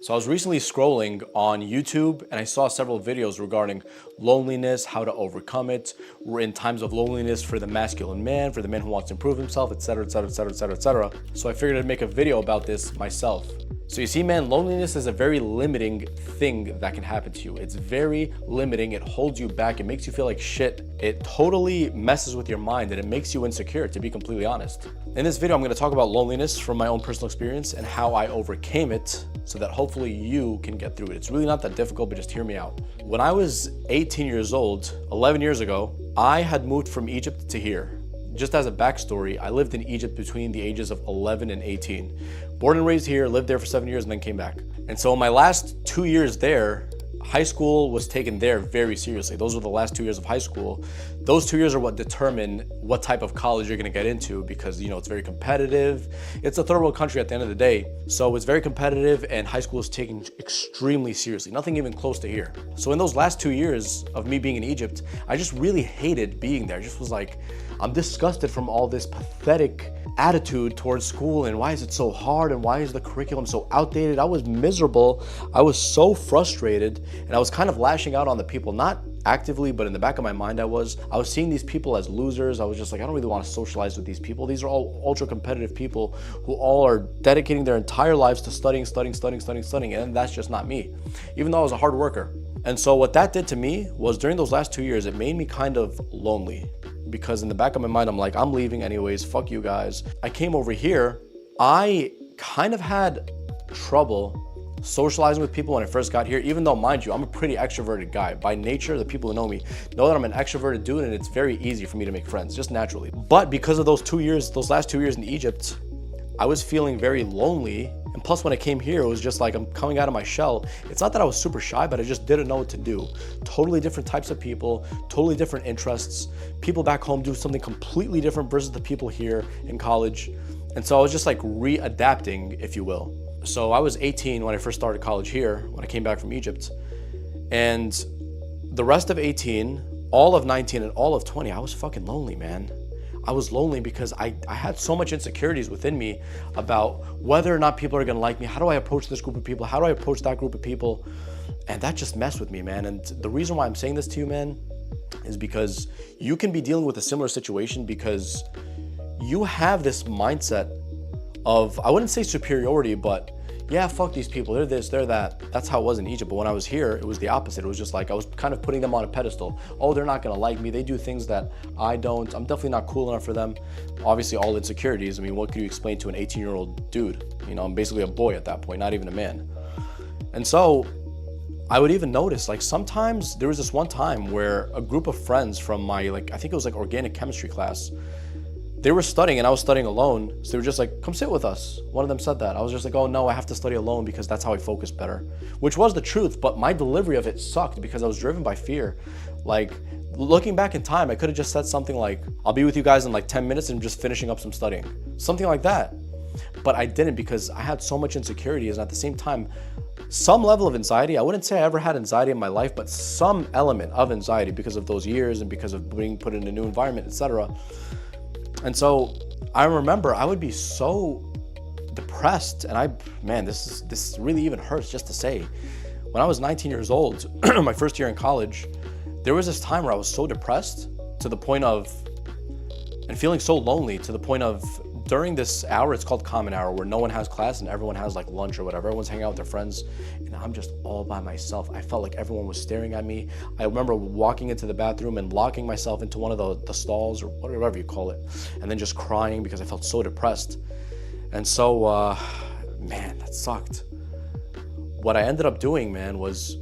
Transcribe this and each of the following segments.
So I was recently scrolling on YouTube and I saw several videos regarding loneliness, how to overcome it. We're in times of loneliness for the masculine man, for the man who wants to improve himself, etc., etc., etc., etc., etc. So I figured I'd make a video about this myself. So you see, man, loneliness is a very limiting thing that can happen to you. It's very limiting. It holds you back. It makes you feel like shit. It totally messes with your mind and it makes you insecure, to be completely honest. In this video, I'm going to talk about loneliness from my own personal experience and how I overcame it so that hopefully you can get through it. It's really not that difficult, but just hear me out. When I was 18 years old, 11 years ago, I had moved from Egypt to here. Just as a backstory, I lived in Egypt between the ages of 11 and 18. Born and raised here, lived there for 7 years and then came back. And so in my last 2 years there, high school was taken there very seriously. Those were the last 2 years of high school. Those 2 years are what determine what type of college you're gonna get into because, you know, it's very competitive. It's a third world country at the end of the day. So it's very competitive and high school is taken extremely seriously, nothing even close to here. So in those last 2 years of me being in Egypt, I just really hated being there. I just was like, I'm disgusted from all this pathetic attitude towards school and why is it so hard and why is the curriculum so outdated. I was miserable. I was so frustrated and I was kind of lashing out on the people, not actively, but in the back of my mind I was seeing these people as losers. I was just like, I don't really want to socialize with these people. These are all ultra competitive people who all are dedicating their entire lives to studying, and that's just not me, even though I was a hard worker. And so what that did to me was during those last 2 years, it made me kind of lonely because in the back of my mind, I'm like, I'm leaving anyways, fuck you guys. I came over here. I kind of had trouble socializing with people when I first got here, even though, mind you, I'm a pretty extroverted guy. By nature, the people who know me know that I'm an extroverted dude and it's very easy for me to make friends, just naturally. But because of those last 2 years in Egypt, I was feeling very lonely. And plus when I came here, it was just like I'm coming out of my shell. It's not that I was super shy, but I just didn't know what to do. Totally different types of people, totally different interests. People back home do something completely different versus the people here in college. And so I was just like readapting, if you will. So I was 18 when I first started college here, when I came back from Egypt. And the rest of 18, all of 19 and all of 20, I was fucking lonely, man. I was lonely because I had so much insecurities within me about whether or not people are gonna like me. How do I approach this group of people? How do I approach that group of people? And that just messed with me, man. And the reason why I'm saying this to you, man, is because you can be dealing with a similar situation because you have this mindset of, I wouldn't say superiority, but yeah, fuck these people, they're this, they're that. That's how it was in Egypt. But when I was here, it was the opposite. It was just like, I was kind of putting them on a pedestal. Oh, they're not gonna like me. They do things that I don't. I'm definitely not cool enough for them. Obviously, all insecurities. I mean, what could you explain to an 18-year-old dude? You know, I'm basically a boy at that point, not even a man. And so I would even notice, like sometimes there was this one time where a group of friends from my, I think it was like organic chemistry class, they were studying and I was studying alone. So they were just like, come sit with us. One of them said that. I was just like, oh no, I have to study alone because that's how I focus better. Which was the truth, but my delivery of it sucked because I was driven by fear. Like looking back in time, I could have just said something like, I'll be with you guys in like 10 minutes and just finishing up some studying. Something like that. But I didn't because I had so much insecurities and at the same time, some level of anxiety. I wouldn't say I ever had anxiety in my life, but some element of anxiety because of those years and because of being put in a new environment, etc. And so I remember I would be so depressed and this really even hurts just to say. When I was 19 years old, my first year in college, there was this time where I was so depressed to the point of, and feeling so lonely to the point of, during this hour, it's called common hour, where no one has class and everyone has like lunch or whatever. Everyone's hanging out with their friends and I'm just all by myself. I felt like everyone was staring at me. I remember walking into the bathroom and locking myself into one of the stalls or whatever you call it, and then just crying because I felt so depressed. And so, man, that sucked. What I ended up doing, man, was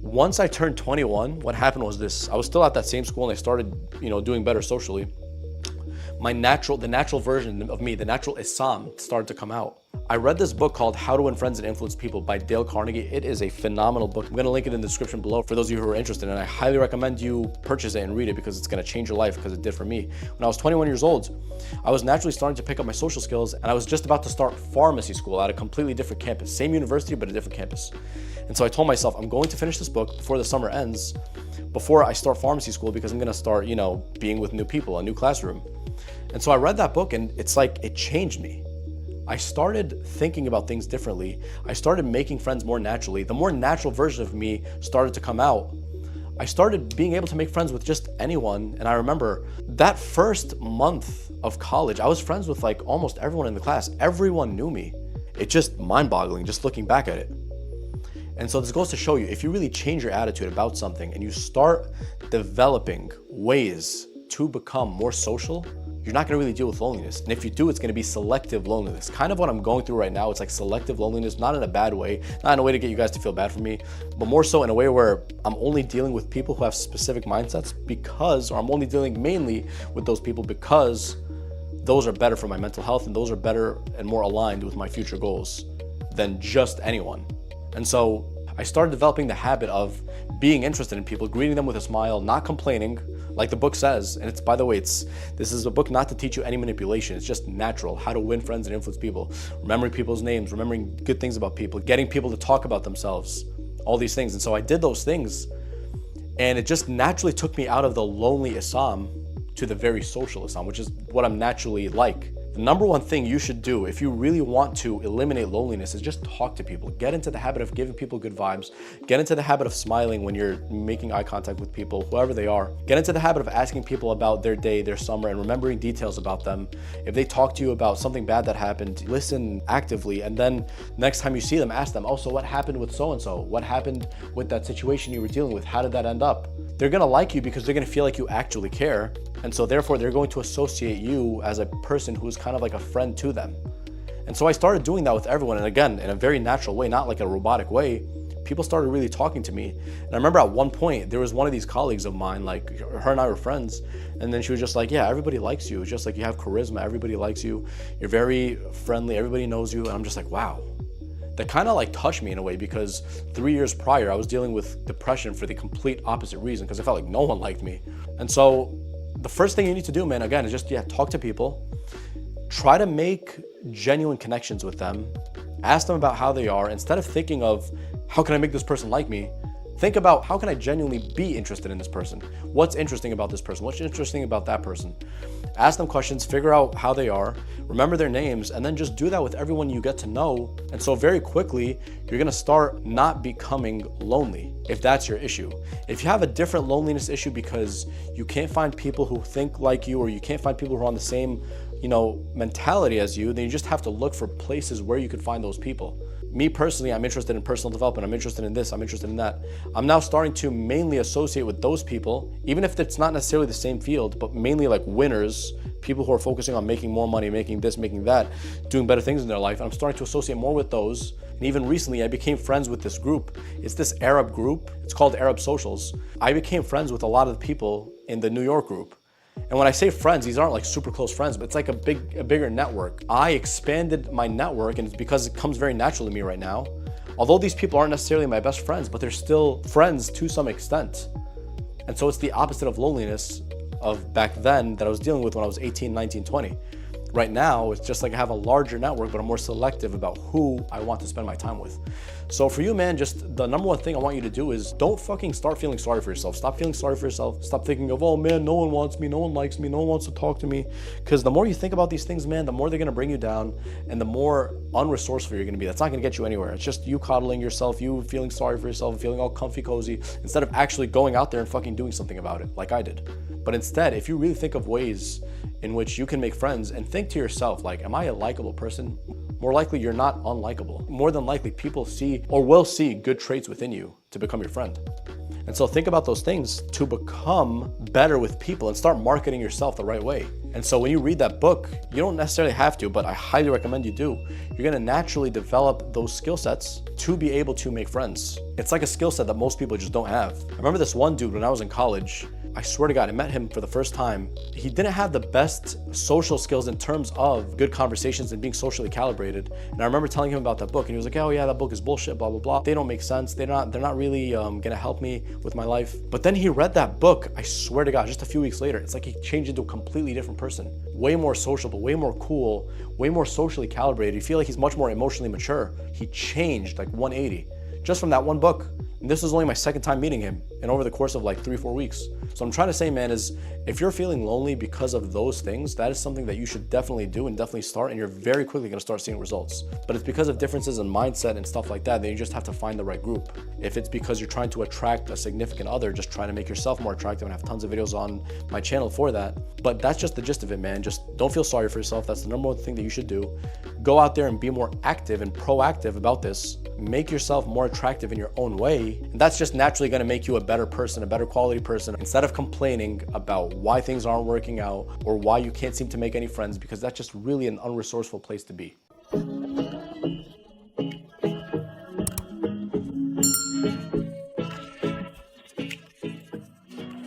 once I turned 21, what happened was this. I was still at that same school and I started, doing better socially. The natural version of me, the natural Isam started to come out. I read this book called How to Win Friends and Influence People by Dale Carnegie. It is a phenomenal book. I'm gonna link it in the description below for those of you who are interested, and I highly recommend you purchase it and read it because it's gonna change your life, because it did for me. When I was 21 years old, I was naturally starting to pick up my social skills and I was just about to start pharmacy school at a completely different campus. Same university, but a different campus. And so I told myself, I'm going to finish this book before the summer ends, before I start pharmacy school, because I'm gonna start, being with new people, a new classroom. And so I read that book and it's like, it changed me. I started thinking about things differently. I started making friends more naturally. The more natural version of me started to come out. I started being able to make friends with just anyone. And I remember that first month of college, I was friends with like almost everyone in the class. Everyone knew me. It's just mind-boggling just looking back at it. And so this goes to show you, if you really change your attitude about something and you start developing ways to become more social, you're not gonna really deal with loneliness. And if you do, it's gonna be selective loneliness. Kind of what I'm going through right now. It's like selective loneliness, not in a bad way, not in a way to get you guys to feel bad for me, but more so in a way where I'm only dealing with people who have specific mindsets or I'm only dealing mainly with those people because those are better for my mental health and those are better and more aligned with my future goals than just anyone. And so I started developing the habit of being interested in people, greeting them with a smile, not complaining, like the book says. And it's, by the way, this is a book not to teach you any manipulation. It's just natural, how to win friends and influence people, remembering people's names, remembering good things about people, getting people to talk about themselves, all these things. And so I did those things, and it just naturally took me out of the lonely Assam to the very social Assam, which is what I'm naturally like. The number one thing you should do if you really want to eliminate loneliness is just talk to people. Get into the habit of giving people good vibes. Get into the habit of smiling when you're making eye contact with people, whoever they are. Get into the habit of asking people about their day, their summer, and remembering details about them. If they talk to you about something bad that happened, listen actively. And then next time you see them, ask them, oh, so what happened with so-and-so? What happened with that situation you were dealing with? How did that end up? They're gonna like you because they're gonna feel like you actually care. And so therefore they're going to associate you as a person who's kind of like a friend to them. And so I started doing that with everyone. And again, in a very natural way, not like a robotic way, people started really talking to me. And I remember at one point, there was one of these colleagues of mine, like her and I were friends. And then she was just like, yeah, everybody likes you. It's just like you have charisma. Everybody likes you. You're very friendly. Everybody knows you. And I'm just like, wow. That kind of like touched me in a way because 3 years prior, I was dealing with depression for the complete opposite reason because I felt like no one liked me. And so the first thing you need to do, man, again, is just, talk to people. Try to make genuine connections with them. Ask them about how they are. Instead of thinking of, how can I make this person like me? Think about, how can I genuinely be interested in this person? What's interesting about this person? What's interesting about that person? Ask them questions, figure out how they are, remember their names, and then just do that with everyone you get to know. And so very quickly, you're gonna start not becoming lonely, if that's your issue. If you have a different loneliness issue because you can't find people who think like you, or you can't find people who are on the same, mentality as you, then you just have to look for places where you could find those people. Me personally, I'm interested in personal development. I'm interested in this, I'm interested in that. I'm now starting to mainly associate with those people, even if it's not necessarily the same field, but mainly like winners, people who are focusing on making more money, making this, making that, doing better things in their life. And I'm starting to associate more with those. And even recently, I became friends with this group. It's this Arab group. It's called Arab Socials. I became friends with a lot of the people in the New York group. And when I say friends, these aren't like super close friends, but it's like a bigger network. I expanded my network, and it's because it comes very natural to me right now. Although these people aren't necessarily my best friends, but they're still friends to some extent. And so it's the opposite of loneliness of back then that I was dealing with when I was 18, 19, 20. Right now, it's just like I have a larger network, but I'm more selective about who I want to spend my time with. So for you, man, just the number one thing I want you to do is don't fucking start feeling sorry for yourself. Stop feeling sorry for yourself. Stop thinking of, oh man, no one wants me, no one likes me, no one wants to talk to me. Because the more you think about these things, man, the more they're gonna bring you down and the more unresourceful you're gonna be. That's not gonna get you anywhere. It's just you coddling yourself, you feeling sorry for yourself, feeling all comfy cozy, instead of actually going out there and fucking doing something about it, like I did. But instead, if you really think of ways in which you can make friends and think to yourself, like, am I a likable person? More likely you're not unlikable. More than likely people see or will see good traits within you to become your friend. And so think about those things to become better with people and start marketing yourself the right way. And so when you read that book, you don't necessarily have to, but I highly recommend you do. You're gonna naturally develop those skill sets to be able to make friends. It's like a skill set that most people just don't have. I remember this one dude when I was in college. I swear to God, I met him for the first time. He didn't have the best social skills in terms of good conversations and being socially calibrated. And I remember telling him about that book, and he was like, oh yeah, that book is bullshit, blah, blah, blah. They don't make sense. They're not really gonna help me with my life. But then he read that book, I swear to God, just a few weeks later, it's like he changed into a completely different person. Way more sociable, way more cool, way more socially calibrated. You feel like he's much more emotionally mature. He changed like 180 just from that one book. And this was only my second time meeting him, and over the course of like 3-4 weeks. So I'm trying to say, man, is if you're feeling lonely because of those things, that is something that you should definitely do and definitely start, and you're very quickly going to start seeing results. But it's because of differences in mindset and stuff like that, then you just have to find the right group. If it's because you're trying to attract a significant other, just trying to make yourself more attractive, and I have tons of videos on my channel for that. But that's just the gist of it, man. Just don't feel sorry for yourself. That's the number one thing that you should do. Go out there and be more active and proactive about this. Make yourself more attractive in your own way. And that's just naturally going to make you a better person, a better quality person, instead of complaining about why things aren't working out or why you can't seem to make any friends, because that's just really an unresourceful place to be.